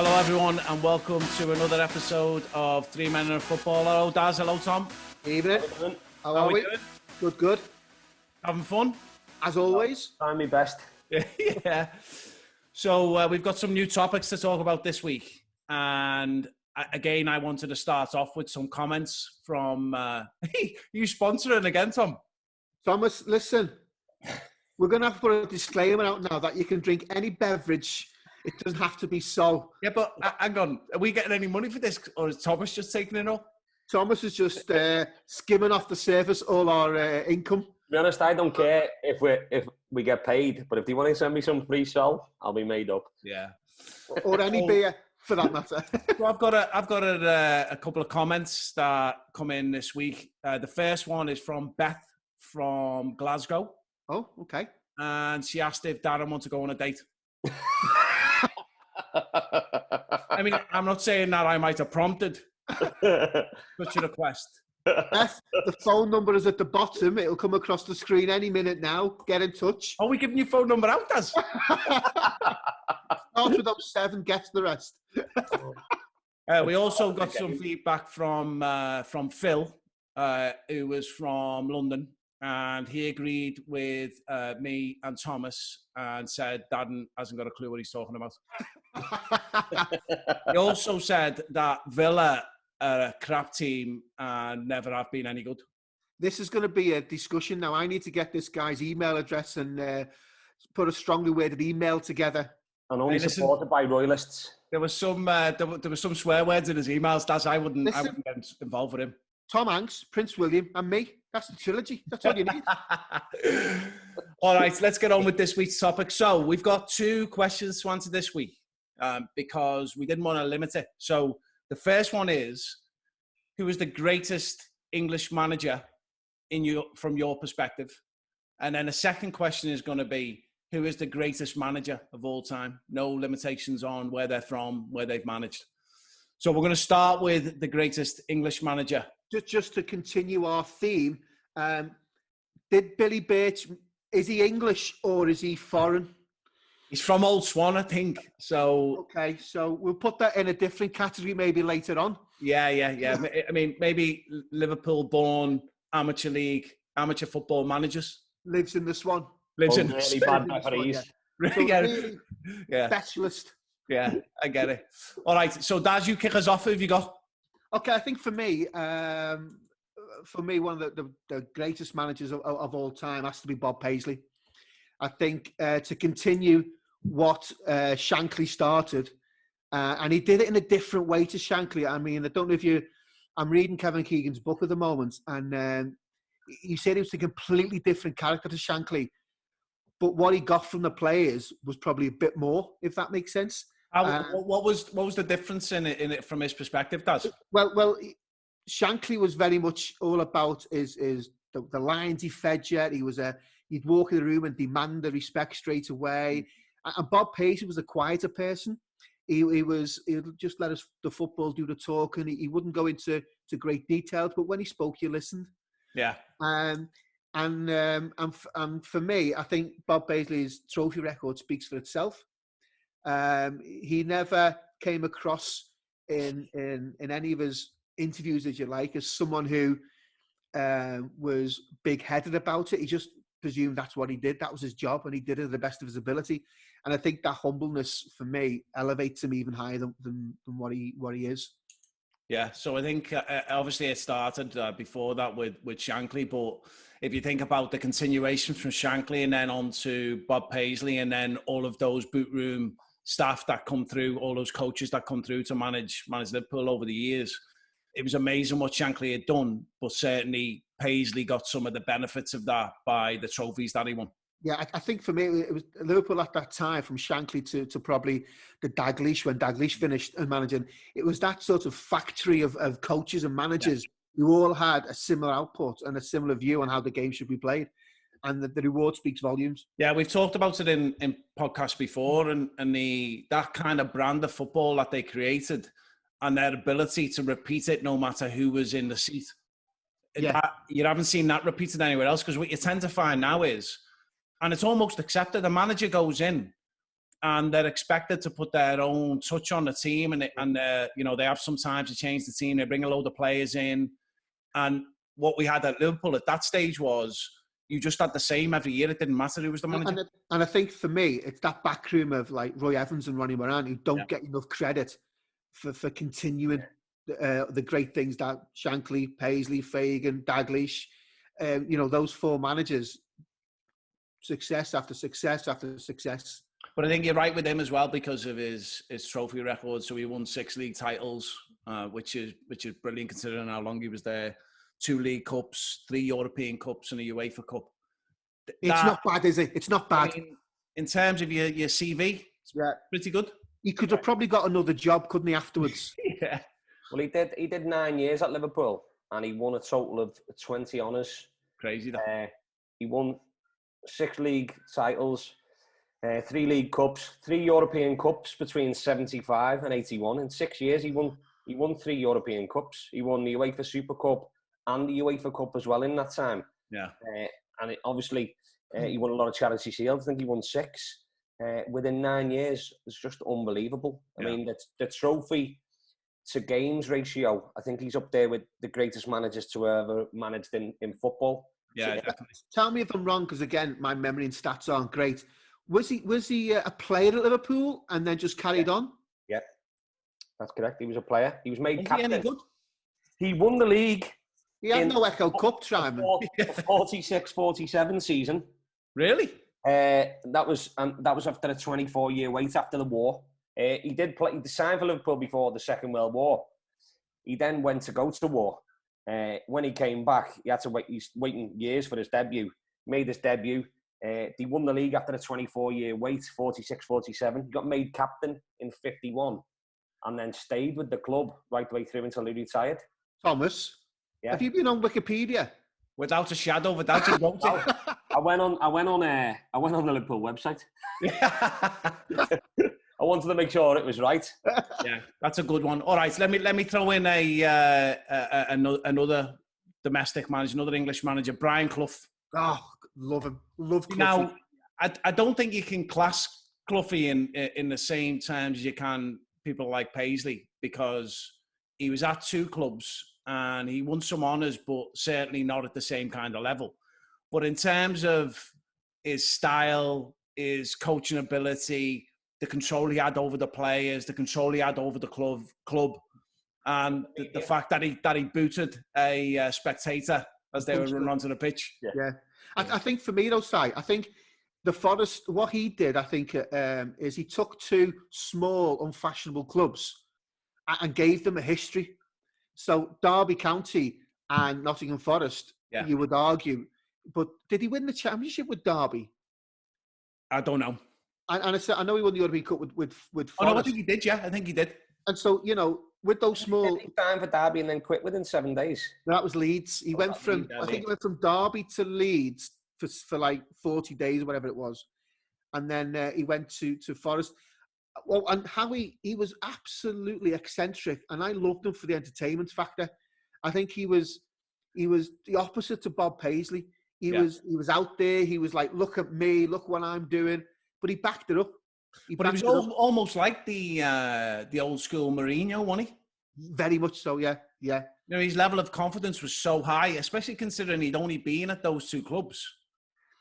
Hello everyone and welcome to another episode of Three Men and a Football. Hello Daz, hello Tom. Evening. How are we doing? Good. Having fun? As always. Trying my best. Yeah. So we've got some new topics to talk about this week. And again, I wanted to start off with some comments from... you sponsoring again, Tom? Thomas, listen. We're going to have to put a disclaimer out now that you can drink any beverage. It doesn't have to be so. Yeah, but hang on. Are we getting any money for this? Or is Thomas just taking it all? Thomas is just skimming off the surface all our income. To be honest, I don't care if we get paid, but if they want to send me some free salt, I'll be made up. Yeah. Or any beer, for that matter. So I've got a couple of comments that come in this week. The first one is from Beth from Glasgow. Oh, okay. And she asked if Darren wants to go on a date. I mean, I'm not saying that I might have prompted such a request. Beth, the phone number is at the bottom. It'll come across the screen any minute now. Get in touch. Are we giving your phone number out, Daz? Start with 07, guess the rest. We also got some feedback from Phil, who was from London, and he agreed with me and Thomas and said Darren hasn't got a clue what he's talking about. He also said that Villa are a crap team and never have been any good. This is going to be a discussion now. I need to get this guy's email address and put a strongly worded email together. And only supported by royalists. There was some swear words in his emails. That's I wouldn't get involved with him. Tom Hanks, Prince William, and me. That's the trilogy. That's all you need. All right, let's get on with this week's topic. So we've got 2 questions to answer this week because we didn't want to limit it. So the first one is, who is the greatest English manager from your perspective? And then the second question is going to be, who is the greatest manager of all time? No limitations on where they're from, where they've managed. So we're going to start with the greatest English manager. Just to continue our theme, did Billy Birch, is he English or is he foreign? He's from Old Swan, I think. So okay, so we'll put that in a different category maybe later on. Yeah. I mean, maybe Liverpool-born amateur league, amateur football managers. Lives in the Swan. Lives in really bad referees. Yeah. Specialist. Yeah, I get it. All right, so Daz, you kick us off. Who have you got? Okay, I think for me, one of the greatest managers of all time has to be Bob Paisley. I think to continue what Shankly started, and he did it in a different way to Shankly. I mean, I don't know if I'm reading Kevin Keegan's book at the moment, and he said he was a completely different character to Shankly, but what he got from the players was probably a bit more, if that makes sense. What was the difference in it from his perspective, Daz? Well, Shankly was very much all about the lines he fed you. He'd walk in the room and demand the respect straight away. And Bob Paisley was a quieter person. He would just let the football do the talking. He wouldn't go into great details, but when he spoke, you listened. Yeah. And for me, I think Bob Paisley's trophy record speaks for itself. He never came across in any of his interviews, as you like, as someone who was big-headed about it. He just presumed that's what he did. That was his job, and he did it to the best of his ability. And I think that humbleness, for me, elevates him even higher than what he is. Yeah, so I think obviously it started before that with Shankly, but if you think about the continuation from Shankly and then on to Bob Paisley and then all of those boot room staff that come through, all those coaches that come through to manage Liverpool over the years, it was amazing what Shankly had done, but certainly Paisley got some of the benefits of that by the trophies that he won. Yeah, I think for me, it was Liverpool at that time, from Shankly to probably the Dalglish, when Dalglish finished and managing. It was that sort of factory of coaches and managers who all had a similar output and a similar view on how the game should be played. And the reward speaks volumes. Yeah, we've talked about it in podcasts before, and that kind of brand of football that they created and their ability to repeat it no matter who was in the seat. Yeah. You haven't seen that repeated anywhere else, because what you tend to find now is, and it's almost accepted, the manager goes in and they're expected to put their own touch on the team, and you know, they have sometimes to change the team. They bring a load of players in, and what we had at Liverpool at that stage was you just had the same every year. It didn't matter who was the manager. And I think for me, it's that backroom of like Roy Evans and Ronnie Moran who don't get enough credit for continuing the great things that Shankly, Paisley, Fagan, Dalglish, you know, those four managers, success after success after success. But I think you're right with him as well because of his trophy record. So he won 6 league titles, which is brilliant considering how long he was there. 2 League Cups, 3 European Cups, and a UEFA Cup. It's not bad, is it? It's not bad. I mean, in terms of your CV, it's pretty good. He could have probably got another job, couldn't he, afterwards? Yeah. Well, he did 9 years at Liverpool, and he won a total of 20 honours. Crazy, that. He won 6 league titles, 3 League Cups, 3 European Cups between 75 and 81. In 6 years, he won 3 European Cups. He won the UEFA Super Cup and the UEFA Cup as well in that time. Yeah. And obviously, he won a lot of charity shields. I think he won 6 within 9 years. It's just unbelievable. I mean, the trophy to games ratio, I think he's up there with the greatest managers to ever managed in football. Yeah, so, definitely. Tell me if I'm wrong, because again, my memory and stats aren't great. Was he a player at Liverpool and then just carried on? Yeah, that's correct. He was a player. He was made captain. He any good? He won the league. He had no Echo Cup, Simon. 46-47 season. Really? That was after a 24-year wait after the war. He signed for Liverpool before the Second World War. He then went to go to war. When he came back, he had to wait. He's waiting years for his debut. Made his debut. He won the league after a 24-year wait, 46-47. He got made captain in 51, and then stayed with the club right the way through until he retired. Thomas, have you been on Wikipedia? Without a shadow of a doubt, he wrote it. I went on the Liverpool website. I wanted to make sure it was right. Yeah, that's a good one. All right, let me throw in another domestic manager, another English manager, Brian Clough. Oh, love him. Love Clough. Now, I don't think you can class Clough in the same terms as you can people like Paisley, because he was at 2 clubs and he won some honours, but certainly not at the same kind of level. But in terms of his style, his coaching ability, the control he had over the players, the control he had over the club, and the fact that he booted a spectator as they were running onto the pitch. Yeah. I think for me, though, Si, I think the Forest, what he did, I think, is he took 2 small, unfashionable clubs and gave them a history. So Derby County and Nottingham Forest, you would argue. But did he win the championship with Derby? I don't know. And I know he won the European Cup with Forest. Oh, no, I think he did, yeah. I think he did. And so, you know, with those small... He signed for Derby and then quit within 7 days. That was Leeds. He went from... I think he went from Derby to Leeds for like 40 days or whatever it was. And then he went to Forest. Well, and how he was absolutely eccentric. And I loved him for the entertainment factor. I think he was the opposite to Bob Paisley. He was out there. He was like, look at me, look what I'm doing. But he backed it up. He was almost like the old school Mourinho, wasn't he? Very much so, yeah. You know, his level of confidence was so high, especially considering he'd only been at those 2 clubs.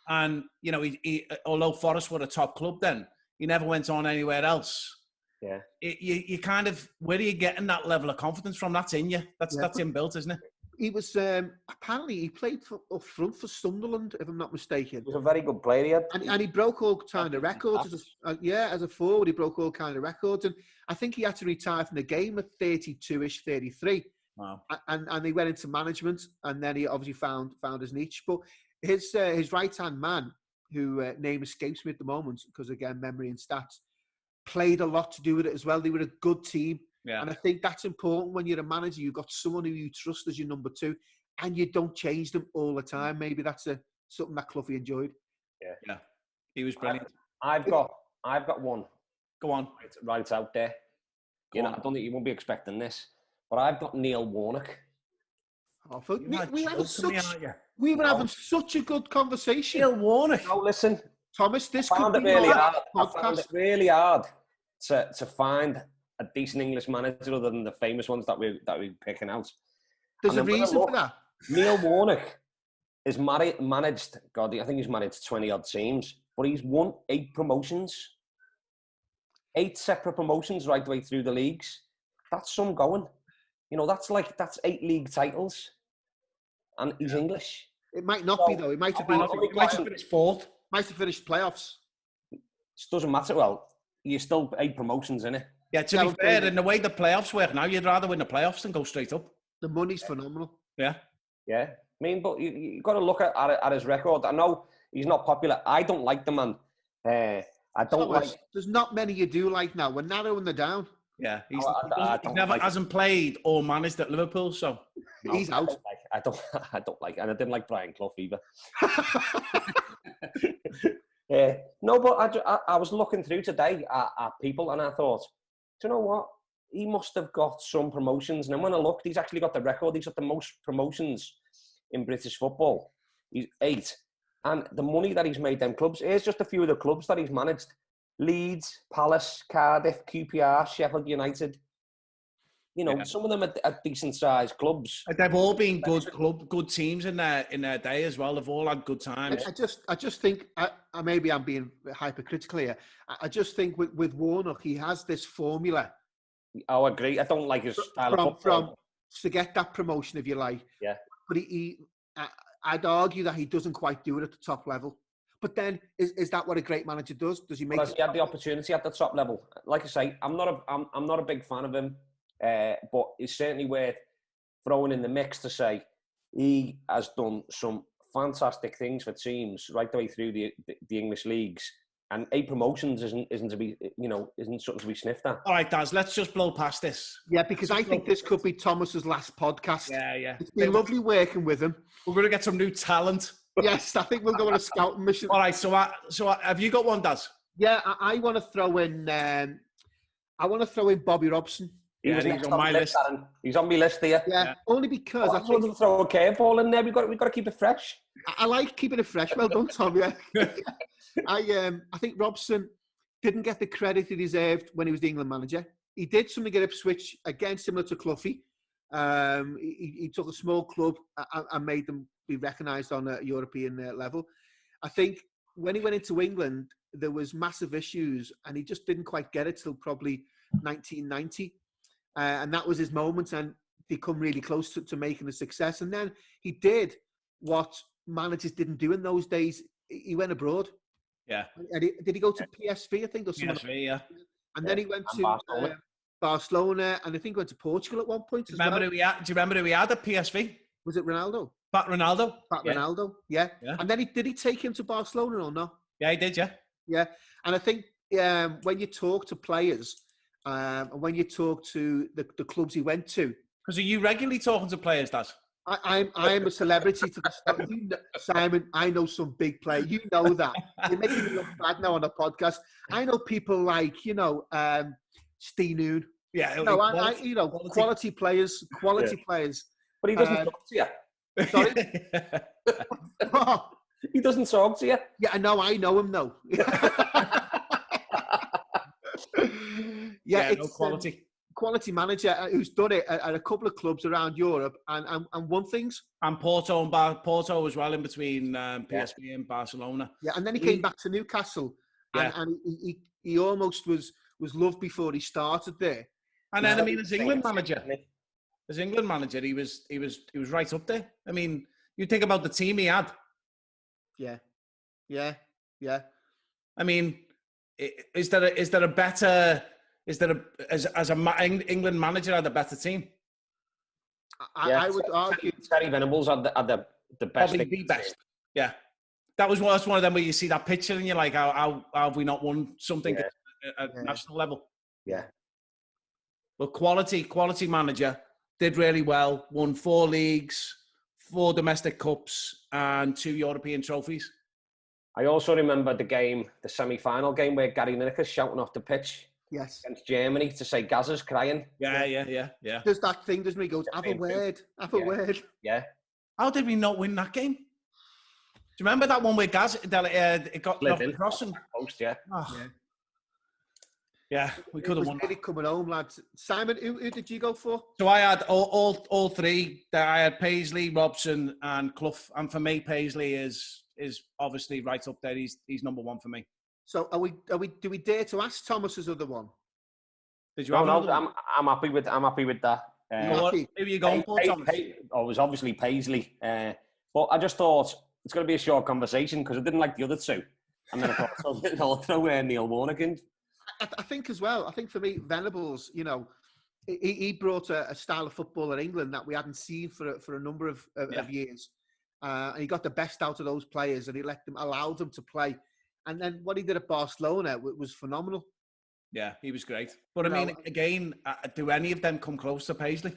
And, you know, he although Forest were a top club then, he never went on anywhere else. Yeah. You kind of, where are you getting that level of confidence from? That's in you. That's inbuilt, isn't it? He was, apparently he played up front for Sunderland, if I'm not mistaken. He was a very good player. And he broke all kind of records. As a forward, he broke all kind of records. And I think he had to retire from the game at 32-ish, 33. Wow. And he went into management, and then he obviously found his niche. But his right-hand man, who name escapes me at the moment, because again, memory and stats, played a lot to do with it as well. They were a good team. Yeah. And I think that's important when you're a manager. You've got someone who you trust as your number 2, and you don't change them all the time. Maybe that's something that Clough enjoyed. Yeah, he was brilliant. I've got one. Go on. Right out there. I don't think you won't be expecting this, but I've got Neil Warnock. Oh, we were having such a good conversation. Neil Warnock. No, listen. Thomas, this I could found be it really your hard. I found podcast. it really hard to find a decent English manager other than the famous ones that we're picking out. There's a And then when I reason for look, that. Neil Warnock is managed. God, I think he's managed 20 odd teams, but he's won 8 promotions, 8 separate promotions right the way through the leagues. That's some going. You know, that's 8 league titles, and he's English. It might not be though. It might have been. He might have finished 4th. Might have finished playoffs. It doesn't matter. Well, you're still 8 promotions, innit? Yeah, to be fair, in the way the playoffs work now, you'd rather win the playoffs than go straight up. The money's phenomenal. Yeah. Yeah. I mean, but you got to look at his record. I know he's not popular. I don't like the man. I don't like. There's not many you do like now. We're narrowing the down. Yeah, he hasn't played or managed at Liverpool, so he's out. I don't like, and I didn't like Brian Clough either. No, but I was looking through today at people, and I thought, do you know what? He must have got some promotions. And then when I looked, he's actually got the record. He's got the most promotions in British football. He's 8. And the money that he's made them clubs, here's just a few of the clubs that he's managed. Leeds, Palace, Cardiff, QPR, Sheffield United. You know, some of them are decent-sized clubs. They've all been good teams in their day as well. They've all had good times. I just think, maybe I'm being hypercritical here. I just think with Warnock, he has this formula. I agree. I don't like his style of football. To get that promotion, if you like. Yeah. But I'd argue that he doesn't quite do it at the top level. But then, is that what a great manager does? Does he make? Because he had the opportunity at the top level. Like I say, I'm not a big fan of him, but it's certainly worth throwing in the mix to say he has done some fantastic things for teams right the way through the English leagues. And 8 promotions isn't something to be sniffed at. All right, Daz, let's just blow past this. Yeah, because I think this could be Thomas's last podcast. Yeah. It's been lovely working with him. We're going to get some new talent. Yes, I think we'll go on a scouting mission. All right, so have you got one, Daz? Yeah, I want to throw in. I want to throw in Bobby Robson. Yeah, he's on my list. He's on my list here. Yeah, only because I want to throw a curveball in there. We've got to keep it fresh. I like keeping it fresh. Well done, Tom. Yeah. I think Robson didn't get the credit he deserved when he was the England manager. He did something at Ipswich, again, similar to Clough. He took a small club and made them be recognised on a European level. I think when he went into England, there was massive issues and he just didn't quite get it till probably 1990. And that was his moment, and they come really close to making a success. And then he did what managers didn't do in those days. He went abroad. Yeah. And did he go to PSV, I think, or something? PSV, yeah. And then he went to Barcelona, and I think went to Portugal at one point. Do you remember who he had at PSV? Was it Ronaldo? Pat Ronaldo. Ronaldo, yeah. And then did he take him to Barcelona or no? Yeah, he did, yeah. Yeah. And I think when you talk to players, and when you talk to the clubs he went to. Because are you regularly talking to players, Daz? I'm a celebrity to the start. Simon, I know some big players. You know that. You're making me look bad now on the podcast. I know people like, Steve Noon. Yeah. Quality players. Players. But he doesn't talk to you. Sorry? He doesn't talk to you. Yeah, I know him though. It's quality. Quality manager who's done it at a couple of clubs around Europe and won things. And Porto as well, in between PSV and Barcelona. Yeah, and then he came back to Newcastle, and he almost was loved before he started there. And then as England manager, he was right up there. I mean, you think about the team he had. Yeah. I mean, is there a better? Is there England manager had a better team? I would argue Terry Venables had the best. Probably the best. Yeah, that was one of them where you see that picture and you're like, how have we not won something at national level? Yeah. But quality manager, did really well. Won 4 leagues, 4 domestic cups, and 2 European trophies. I also remember the semi-final game where Gary Lineker's shouting off the pitch. Yes. Against Germany to say Gazza's crying. Yeah. There's that thing, doesn't he? He goes, have a word. Yeah. How did we not win that game? you remember that one with Gaz? It got off the crossing. Post, yeah. Oh. Yeah, we could have won. Really coming home, lads. Simon, who did you go for? So I had all three. I had Paisley, Robson, and Clough. And for me, Paisley is obviously right up there. He's number one for me. So do we dare to ask Thomas's other one? Did you? No, I'm happy with that. Who are you going for, Thomas? It was obviously Paisley, but I just thought it's going to be a short conversation because I didn't like the other two, and then I thought I'll throw Neil Warnock in. I think as well. I think for me, Venables, you know, he brought a style of football in England that we hadn't seen for a number of years, and he got the best out of those players, and he allowed them to play. And then what he did at Barcelona was phenomenal. Yeah, he was great. But I mean, again, do any of them come close to Paisley?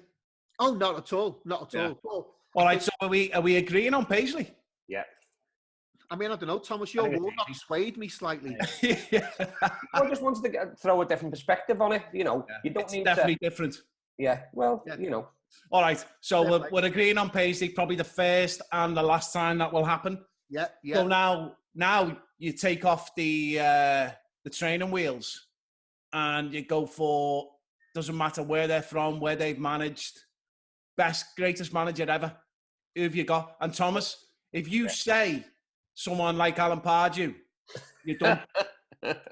Oh, not at all. Not at all. Well, all right, so are we agreeing on Paisley? Yeah. I mean, I don't know, Thomas, your Warnock swayed me slightly. Yeah. I just wanted to throw a different perspective on it. You know, you don't need definitely different. Yeah, well, you know. All right, so we're agreeing on Paisley, probably the first and the last time that will happen. Yeah. So now you take off the training wheels and you go for, doesn't matter where they're from, where they've managed, greatest manager ever. Who have you got? And Thomas, if you say someone like Alan Pardew, you're done.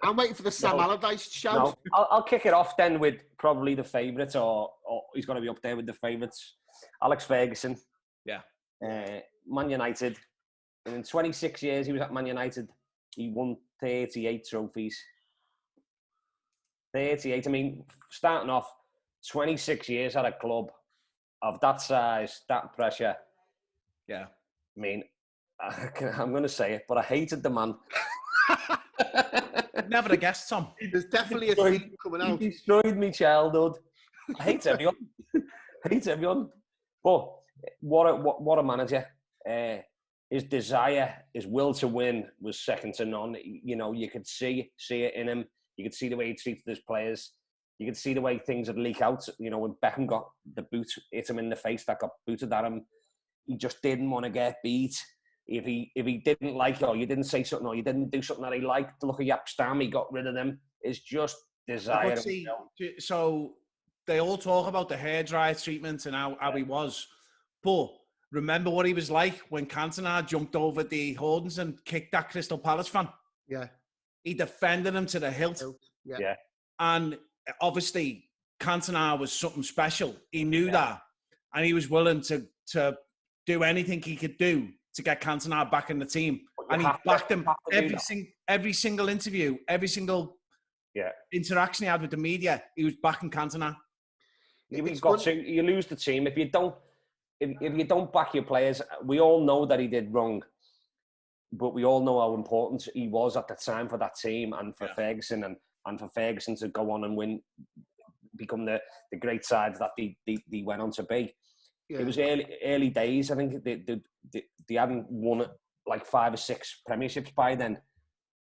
I'm waiting for the Sam Allardyce shout. No. I'll kick it off then with probably the favourites, or he's going to be up there with the favourites. Alex Ferguson. Yeah. Man United. And in 26 years he was at Man United, he won 38 trophies. 38. I mean, starting off 26 years at a club of that size, that pressure. Yeah. I mean, I'm going to say it, but I hated the man. Never a guess, Tom. There's definitely a theme coming out. He destroyed my childhood. I hate everyone. But what a manager. His desire, his will to win was second to none. You know, you could see it in him. You could see the way he treated his players. You could see the way things would leak out. You know, when Beckham got the boot, hit him in the face, that got booted at him. He just didn't want to get beat. If he didn't like it, or you didn't say something, or you didn't do something that he liked, look at Yapstam, he got rid of them. It's just desire. See, so they all talk about the hairdryer treatment and how he was. But remember what he was like when Cantona jumped over the Hordens and kicked that Crystal Palace fan? Yeah. He defended him to the hilt. Yeah. And obviously, Cantona was something special. He knew that. And he was willing to do anything he could do to get Cantona back in the team. And he backed him every single interview, every single interaction he had with the media. He was backing Cantona. You lose the team if you don't. If you don't back your players. We all know that he did wrong, but we all know how important he was at the time for that team and for Ferguson and for Ferguson to go on and win, become the great side that they went on to be. Yeah. It was early days. I think they hadn't won like 5 or 6 premierships by then,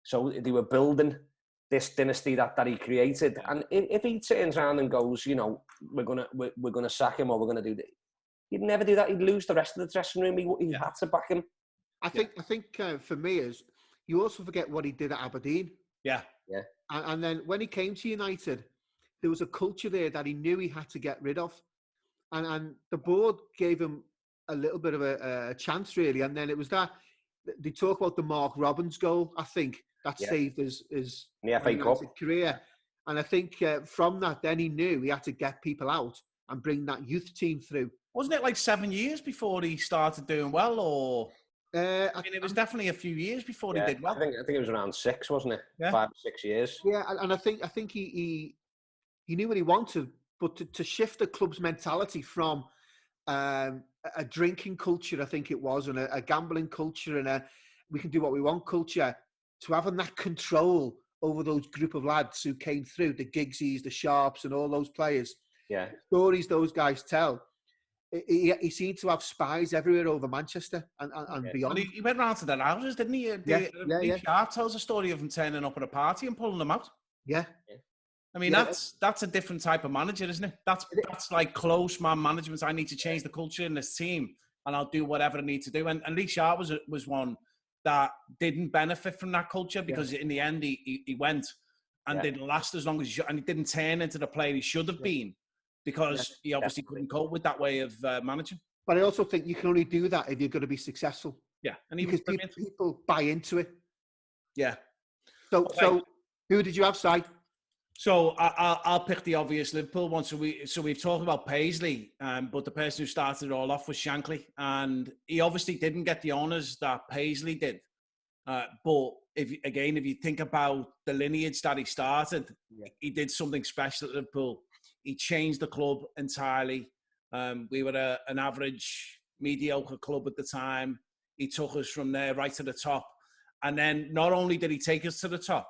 so they were building this dynasty that he created. And if he turns around and goes, you know, we're gonna sack him, or we're gonna do that, he'd never do that. He'd lose the rest of the dressing room. He had to back him. I think for me is you also forget what he did at Aberdeen. Yeah. And then when he came to United, there was a culture there that he knew he had to get rid of. And the board gave him a little bit of a chance, really. And then it was that they talk about the Mark Robbins goal, I think, that saved his FA Cup career. And I think from that, then he knew he had to get people out and bring that youth team through. Wasn't it like 7 years before he started doing well, or? I mean, it was definitely a few years before he did well. I think it was around 6, wasn't it? Yeah. 5 or 6 years. Yeah, and I think he knew what he wanted, but to shift the club's mentality from a drinking culture, I think it was, and a gambling culture, and we can do what we want culture, to having that control over those group of lads who came through, the Giggsies, the Sharps, and all those players. Yeah, the stories those guys tell. He seemed to have spies everywhere over Manchester and beyond. Well, he went round to their houses, didn't he? Lee Sharp tells a story of him turning up at a party and pulling them out. Yeah. I mean, that's a different type of manager, isn't it? That's like close man management. I need to change the culture in this team, and I'll do whatever I need to do. And Lee Sharp was one that didn't benefit from that culture because in the end he went and didn't last as long as and he didn't turn into the player he should have been because he obviously couldn't cope with that way of managing. But I also think you can only do that if you're going to be successful. Yeah, and because people buy into it. Yeah. So who did you have, Si? So I'll pick the obvious Liverpool one. So we've talked about Paisley, but the person who started it all off was Shankly, and he obviously didn't get the honours that Paisley did. But if you think about the lineage that he started, he did something special at Liverpool. He changed the club entirely. We were an average, mediocre club at the time. He took us from there right to the top. And then not only did he take us to the top,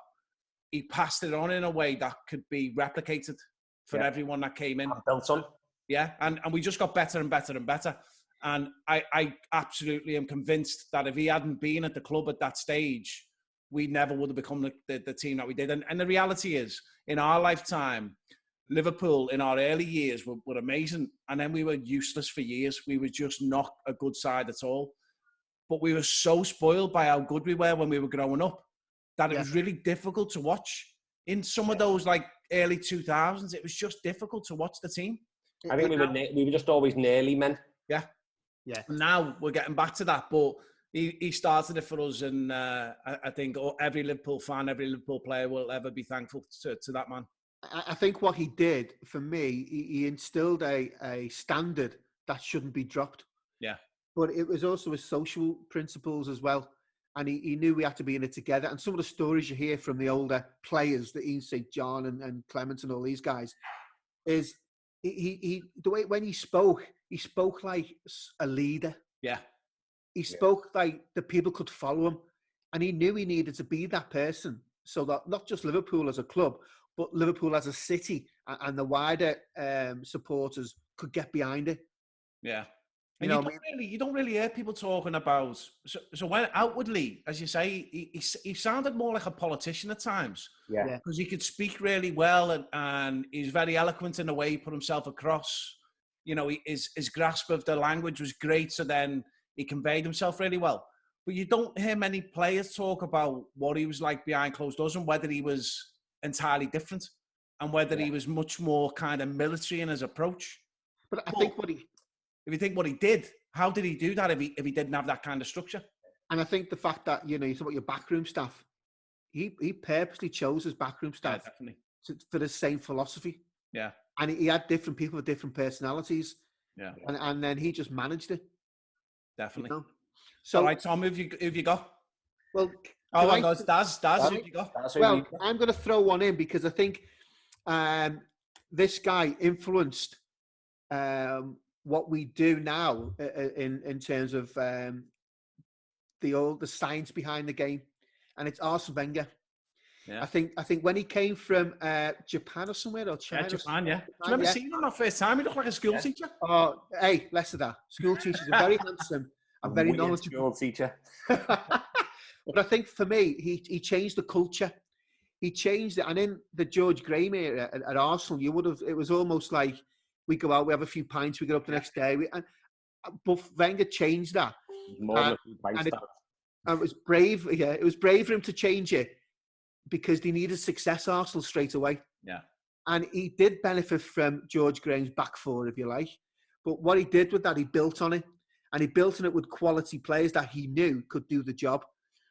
he passed it on in a way that could be replicated for everyone that came in. And built on. Yeah, and we just got better and better and better. And I absolutely am convinced that if he hadn't been at the club at that stage, we never would have become the team that we did. And the reality is, in our lifetime, Liverpool in our early years were amazing. And then we were useless for years. We were just not a good side at all. But we were so spoiled by how good we were when we were growing up that it was really difficult to watch. In some of those like early 2000s, it was just difficult to watch the team. I think we were just always nearly men. Yeah. Yeah. Now we're getting back to that, but he started it for us, and I think every Liverpool fan, every Liverpool player will ever be thankful to that man. I think what he did, for me, he instilled a standard that shouldn't be dropped. Yeah. But it was also his social principles as well. And he knew we had to be in it together. And some of the stories you hear from the older players, the Ian St. John and Clement and all these guys, is he the way when he spoke like a leader. Yeah. He spoke like the people could follow him. And he knew he needed to be that person so that not just Liverpool as a club, but Liverpool as a city and the wider supporters could get behind it. Yeah. And you don't really hear people talking about. So when outwardly, as you say, he sounded more like a politician at times. Yeah. Because he could speak really well, and he's very eloquent in the way he put himself across. You know, his grasp of the language was great. So then he conveyed himself really well. But you don't hear many players talk about what he was like behind closed doors and whether he was entirely different and whether he was much more kind of military in his approach. But I think if you think what he did, how did he do that if he didn't have that kind of structure? And I think the fact that, you talk about your backroom staff, he purposely chose his backroom staff for the same philosophy. Yeah. And he had different people with different personalities. Yeah. And then he just managed it. Definitely. So, all right, Tom, who've you got? Well, Daz, who've you got? Well, I'm going to throw one in because I think this guy influenced what we do now in terms of the science behind the game, and it's Arsene Wenger. Yeah. I think when he came from Japan or somewhere or China. Japan, yeah. Do you remember seeing him that first time? He looked like a school teacher. Oh, hey, less of that. School teachers are very handsome and very knowledgeable. School teacher. But I think for me, he changed the culture. He changed it, and in the George Graham era at Arsenal, it was almost like we go out, we have a few pints, we get up the next day, but Wenger changed that. And it was brave. Yeah, it was brave for him to change it because they needed success, Arsenal, straight away. Yeah, and he did benefit from George Graham's back four, if you like. But what he did with that, he built on it, and he built on it with quality players that he knew could do the job.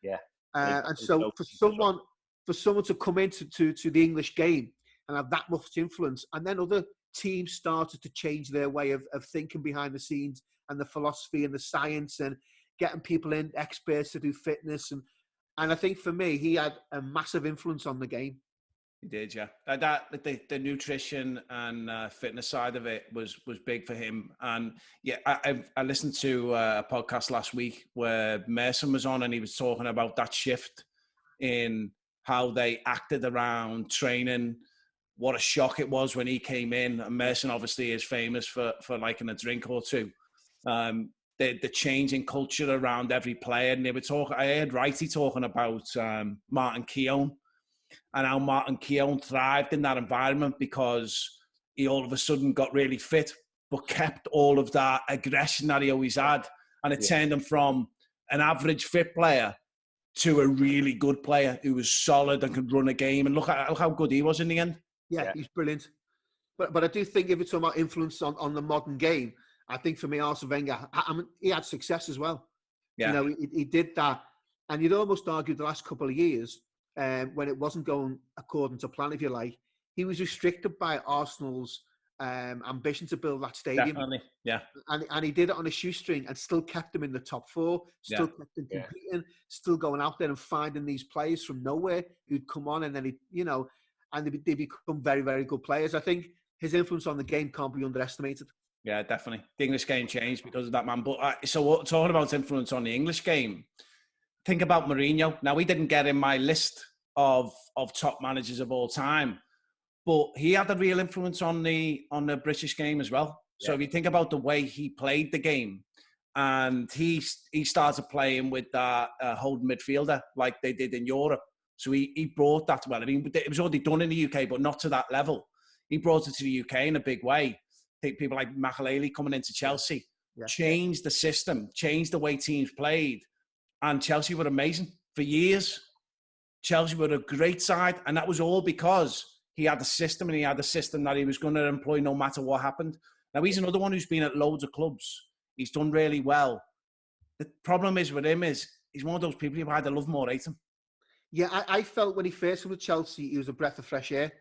Yeah, and so for someone to come into the English game and have that much influence, and then other teams started to change their way of thinking behind the scenes and the philosophy and the science and getting people in, experts to do fitness. And I think for me, he had a massive influence on the game. He did, yeah. The nutrition and fitness side of it was big for him. And yeah, I listened to a podcast last week where Merson was on, and he was talking about that shift in how they acted around training. What a shock it was when he came in. And Merson obviously is famous for liking a drink or two. The change in culture around every player. And they were talking, I heard Wrighty talking about Martin Keown and how Martin Keown thrived in that environment because he all of a sudden got really fit, but kept all of that aggression that he always had. And it turned him from an average fit player to a really good player who was solid and could run a game. And look how good he was in the end. Yeah, he's brilliant. But I do think if it's about influence on the modern game, I think for me, Arsene Wenger, he had success as well. Yeah. You know, he did that. And you'd almost argue the last couple of years, when it wasn't going according to plan, if you like, he was restricted by Arsenal's ambition to build that stadium. Definitely, yeah. And he did it on a shoestring and still kept them in the top four, still kept them competing, still going out there and finding these players from nowhere who'd come on and then they become very, very good players. I think his influence on the game can't be underestimated. Yeah, definitely. The English game changed because of that man. But so talking about influence on the English game, think about Mourinho. Now, he didn't get in my list of top managers of all time, but he had a real influence on the British game as well. So if you think about the way he played the game, and he started playing with that holding midfielder like they did in Europe. So he brought that well. I mean, it was already done in the UK, but not to that level. He brought it to the UK in a big way. Think people like Makelele coming into Chelsea, changed the system, changed the way teams played. And Chelsea were amazing for years. Chelsea were a great side. And that was all because he had a system, and he had a system that he was going to employ no matter what happened. Now, he's another one who's been at loads of clubs. He's done really well. The problem is with him is he's one of those people you either love him or hate him. Yeah, I felt when he first came to Chelsea, he was a breath of fresh air.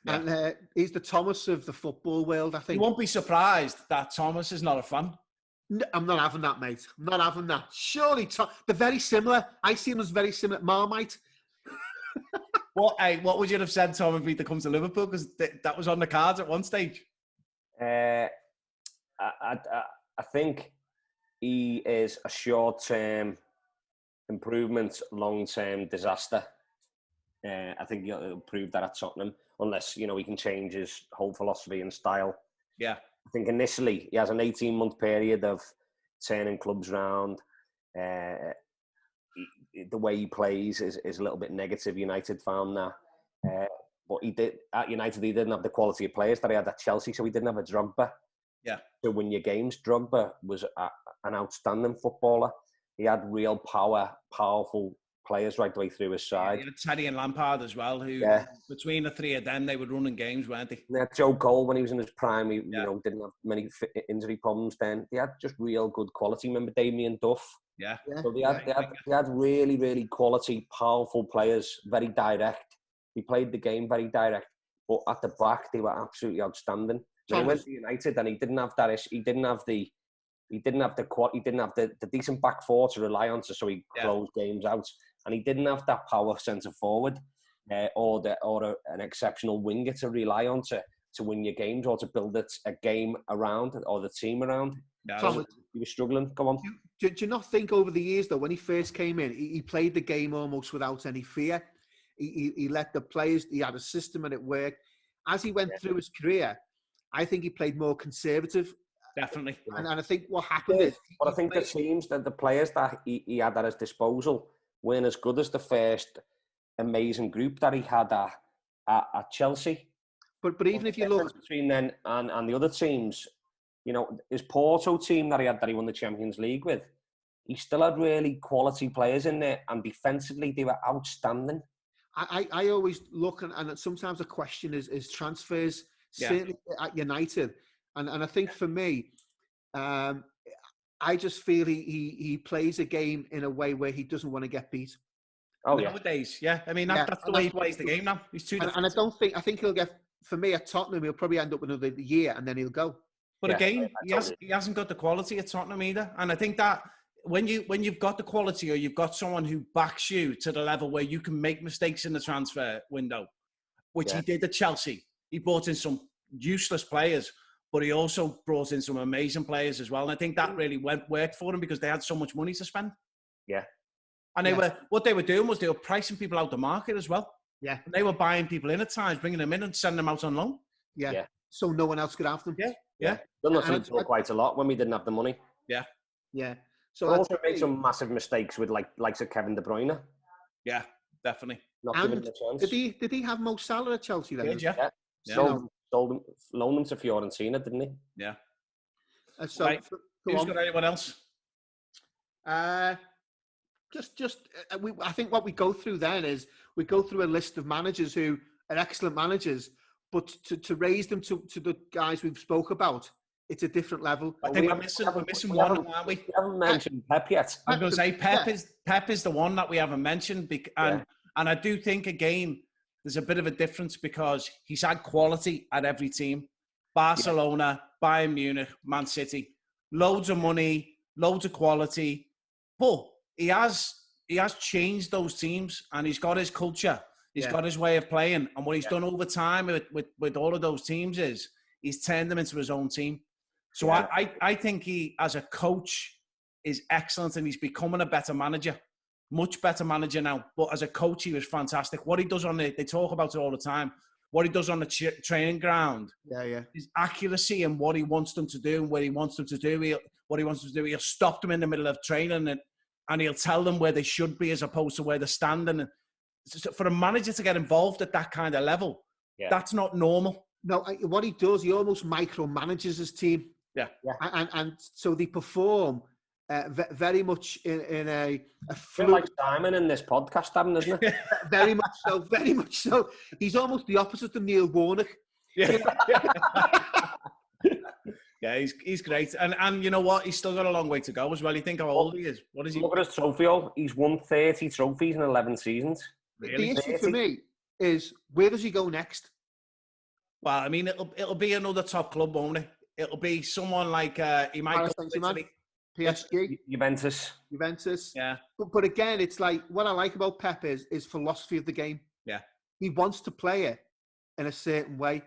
Yeah. And he's the Thomas of the football world, I think. You won't be surprised that Thomas is not a fan. No, I'm not having that, mate. I'm not having that. Surely, they're very similar. I see them as very similar. Marmite. What would you have said, Tom, if he'd come to Liverpool? Because that was on the cards at one stage. I think he is a short-term improvement, long-term disaster. I think he'll prove that at Tottenham, unless, he can change his whole philosophy and style. Yeah. I think initially he has an 18-month period of turning clubs round. The way he plays is a little bit negative. United found that. But at United, he didn't have the quality of players that he had at Chelsea, so he didn't have a Drogba. Yeah. To win your games. Drogba was an outstanding footballer. He had real powerful players right the way through his side. Yeah, he had Teddy and Lampard as well, who between the three of them, they were running games, weren't they? They had Joe Cole when he was in his prime. He didn't have many injury problems then. They had just real good quality. Remember Damien Duff? Yeah. So they had really, really quality, powerful players, very direct. He played the game very direct, but at the back they were absolutely outstanding. When he went to United, and he didn't have that. He didn't have the decent back four to rely on, so he closed games out, and he didn't have that power centre forward or an exceptional winger to rely on to win your games or to build a game around or the team around. Tom, he was struggling. Go on. Do you not think over the years, though, when he first came in, he played the game almost without any fear? He let the players, he had a system and it worked. As he went through his career, I think he played more conservative. Definitely. And I think what happened is... But I think the teams, the players that he had at his disposal weren't as good as the first amazing group that he had at Chelsea. But even if you look... Between then and the other teams, his Porto team that he won the Champions League with, he still had really quality players in there, and defensively they were outstanding. I always look, and sometimes the question is transfers, certainly at United. And I think for me, I just feel he plays a game in a way where he doesn't want to get beat. Oh, nowadays, yeah. I mean, that's the way he plays the game now. He's too defensive. And I think he'll get, for me at Tottenham, he'll probably end up another year and then he'll go. But again, he hasn't got the quality at Tottenham either. And I think that when you've got the quality, or you've got someone who backs you to the level where you can make mistakes in the transfer window, which he did at Chelsea. He brought in some useless players, but he also brought in some amazing players as well. And I think that really worked for them because they had so much money to spend. Yeah. And what they were doing was they were pricing people out the market as well. Yeah. And they were buying people in at times, bringing them in and sending them out on loan. Yeah. So no one else could have them. Yeah. Done that quite a lot when we didn't have the money. Yeah. Yeah. So also made some massive mistakes with likes of Kevin De Bruyne. Yeah, definitely. Not giving him a chance. Did he have Mo Salah at Chelsea then? Did, yeah. Loaned him to Fiorentina, didn't he? Yeah. So right. Who's got anyone else? I think what we go through then is we go through a list of managers who are excellent managers, but to raise them to the guys we've spoke about, it's a different level. I think we're missing one, aren't we? We haven't mentioned Pep yet. I was going to say Pep is the one that we haven't mentioned, and I do think again there's a bit of a difference because he's had quality at every team. Barcelona, Bayern Munich, Man City, loads of money, loads of quality, but he has changed those teams and he's got his culture. He's got his way of playing. And what he's done over time with all of those teams is he's turned them into his own team. So I think he, as a coach, is excellent and he's becoming a better manager. Much better manager now. But as a coach, he was fantastic. What he does they talk about it all the time, what he does on the training ground, his accuracy and what he wants them to do and where he wants them to do, he'll stop them in the middle of training and he'll tell them where they should be as opposed to where they're standing. And for a manager to get involved at that kind of level, that's not normal. No, what he does, he almost micromanages his team. Yeah. And so they perform very much in a fluid... like Simon in this podcast, Darren, isn't it? Very much so. He's almost the opposite of Neil Warnock. Yeah. Yeah, he's great. And you know what? He's still got a long way to go as well. You think how old he is? What is he? Look at his trophy haul. He's won 30 trophies in 11 seasons. Really? The issue for me is, where does he go next? Well, I mean, it'll be another top club, won't it? It'll be someone like he might go to Italy. PSG, Juventus. Yeah. But again, it's like, what I like about Pep is philosophy of the game. Yeah. He wants to play it in a certain way,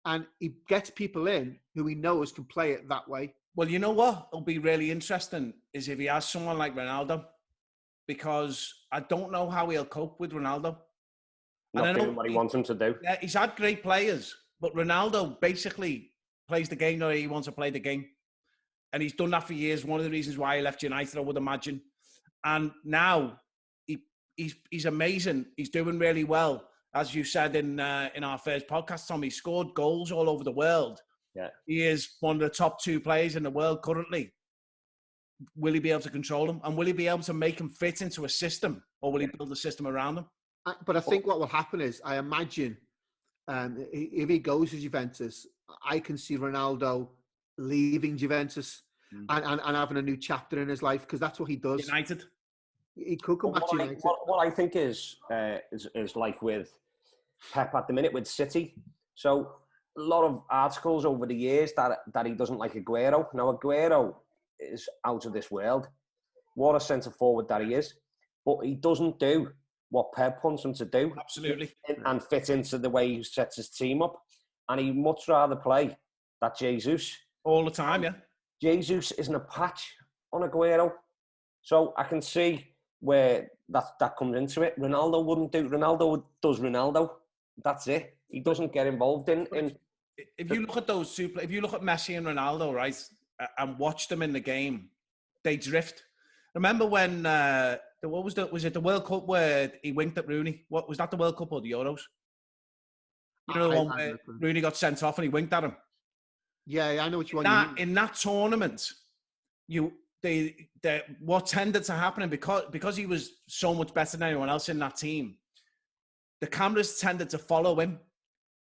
and he gets people in who he knows can play it that way. Well, you know what? It'll be really interesting is if he has someone like Ronaldo, because I don't know how he'll cope with Ronaldo. Not doing what he wants him to do. Yeah, he's had great players, but Ronaldo basically plays the game the way he wants to play the game. And he's done that for years. One of the reasons why he left United, I would imagine. And now he's amazing. He's doing really well. As you said in our first podcast, Tom, he scored goals all over the world. Yeah. He is one of the top 2 players in the world currently. Will he be able to control him? And will he be able to make him fit into a system? Or will he build a system around him? But I think what will happen is, I imagine, if he goes to Juventus, I can see Ronaldo leaving Juventus and having a new chapter in his life, because that's what he does. United. He could come back to United. What I think is like with Pep at the minute with City. So a lot of articles over the years that he doesn't like Aguero. Now Aguero is out of this world. What a centre forward that he is. But he doesn't do what Pep wants him to do. Absolutely. And fit into the way he sets his team up. And he'd much rather play that Jesus. All the time, yeah. Jesus isn't a patch on Aguero. So I can see where that comes into it. Ronaldo wouldn't do. Ronaldo does Ronaldo. That's it. He doesn't get involved in. If you look at those two, if you look at Messi and Ronaldo, right, and watch them in the game, they drift. Remember when was it the World Cup where he winked at Rooney? What was that, the World Cup or the Euros? You know the one where Rooney got sent off and he winked at him. Yeah, I know what you want. In that tournament, what tended to happen, because he was so much better than anyone else in that team, the cameras tended to follow him,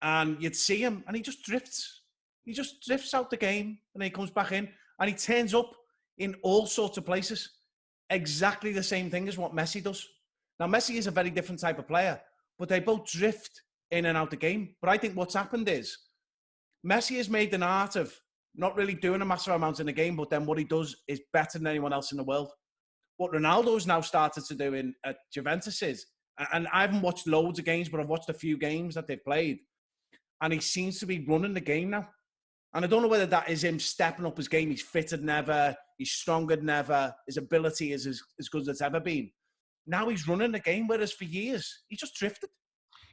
and you'd see him, and he just drifts. He just drifts out the game, and then he comes back in, and he turns up in all sorts of places. Exactly the same thing as what Messi does. Now, Messi is a very different type of player, but they both drift in and out the game. But I think what's happened is Messi has made an art of not really doing a massive amount in the game, but then what he does is better than anyone else in the world. What Ronaldo's now started to do at Juventus is, and I haven't watched loads of games, but I've watched a few games that they've played, and he seems to be running the game now. And I don't know whether that is him stepping up his game. He's fitter than ever. He's stronger than ever. His ability is as good as it's ever been. Now he's running the game, whereas for years, he just drifted.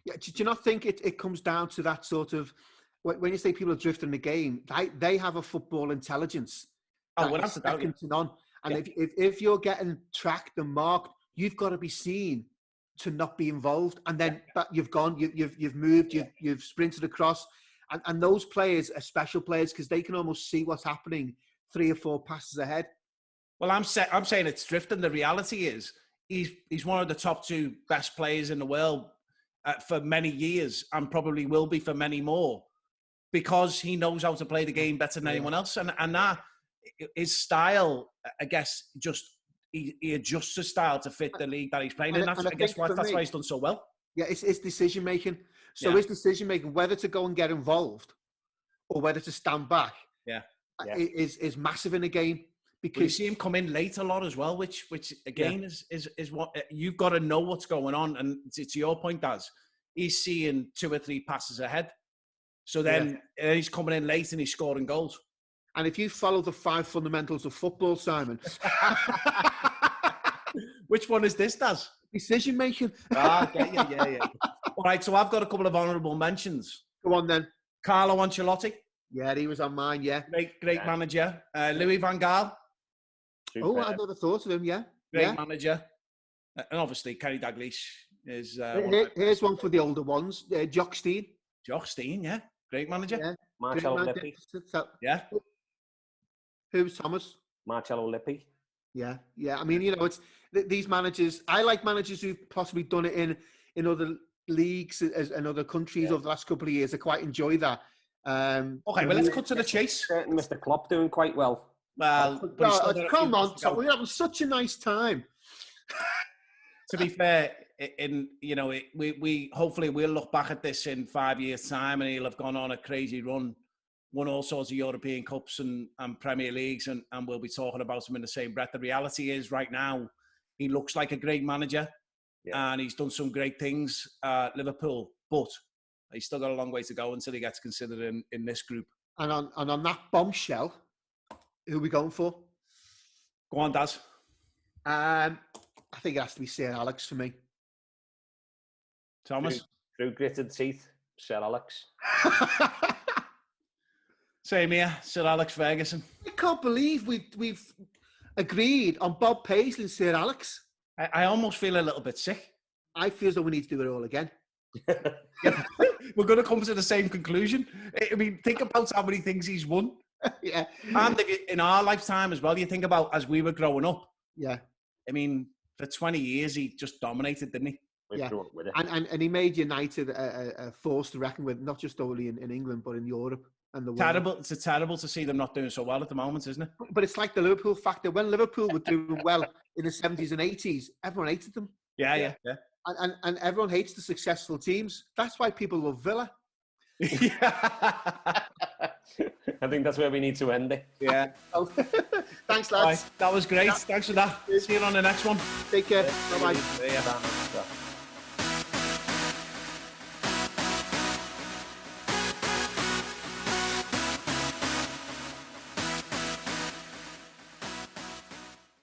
Yeah, do you not think it comes down to that sort of, when you say people are drifting the game, they have a football intelligence. Oh, well, that's second to none. And if you're getting tracked and marked, you've got to be seen to not be involved. And then you've gone, you've moved, you've sprinted across. And those players are special players because they can almost see what's happening 3 or 4 passes ahead. Well, I'm saying it's drifting. The reality is he's one of the top 2 best players in the world for many years, and probably will be for many more, because he knows how to play the game better than anyone else. And that his style, I guess, just he adjusts his style to fit the league that he's playing in. That's why he's done so well. Yeah, it's decision making. So his decision making, whether to go and get involved or whether to stand back, is massive in a game. Because you see him come in late a lot as well, which again is what you've got to know what's going on. And to your point, Daz, he's seeing 2 or 3 passes ahead. So then he's coming in late and he's scoring goals. And if you follow the 5 fundamentals of football, Simon, which one is this, Daz? Decision making. Okay, yeah. All right, so I've got a couple of honourable mentions. Go on then. Carlo Ancelotti. Yeah, he was on mine. Yeah, great manager. Louis van Gaal. Oh, I never thought of him. Yeah, great manager. And obviously, Kenny Dalglish is. Here's one for the older ones. Jock Stein. Jock Stein, yeah, great manager. Yeah. Marcello Lippi. Yeah. Who's Thomas? Marcello Lippi. Yeah. I mean, it's these managers. I like managers who've possibly done it in other leagues and other countries over the last couple of years. I quite enjoy that. Okay, well, let's cut to the chase. Mr. Klopp doing quite well. Well, come on, Tom, we're having such a nice time. To be fair, we hopefully we'll look back at this in 5 years' time, and he'll have gone on a crazy run, won all sorts of European Cups and Premier Leagues, and we'll be talking about him in the same breath. The reality is, right now, he looks like a great manager, and he's done some great things at Liverpool, but he's still got a long way to go until he gets considered in this group. And on that bombshell, who are we going for? Go on, Daz. I think it has to be Sir Alex for me. Thomas? Through gritted teeth, Sir Alex. Same here, Sir Alex Ferguson. I can't believe we've agreed on Bob Paisley and Sir Alex. I almost feel a little bit sick. I feel as though we need to do it all again. We're going to come to the same conclusion. I mean, think about how many things he's won. Yeah. And in our lifetime as well, you think about as we were growing up. Yeah. I mean, for 20 years, he just dominated, didn't he? Yeah. And he made United a force to reckon with, not just only in England, but in Europe and the world. Terrible. It's terrible to see them not doing so well at the moment, isn't it? But it's like the Liverpool factor. When Liverpool were doing well in the 70s and 80s, everyone hated them. Yeah. And everyone hates the successful teams. That's why people love Villa. I think that's where we need to end it. Yeah. Thanks, lads. Right, that was great. Thanks for that. See you on the next one. Take care. Bye-bye. See ya.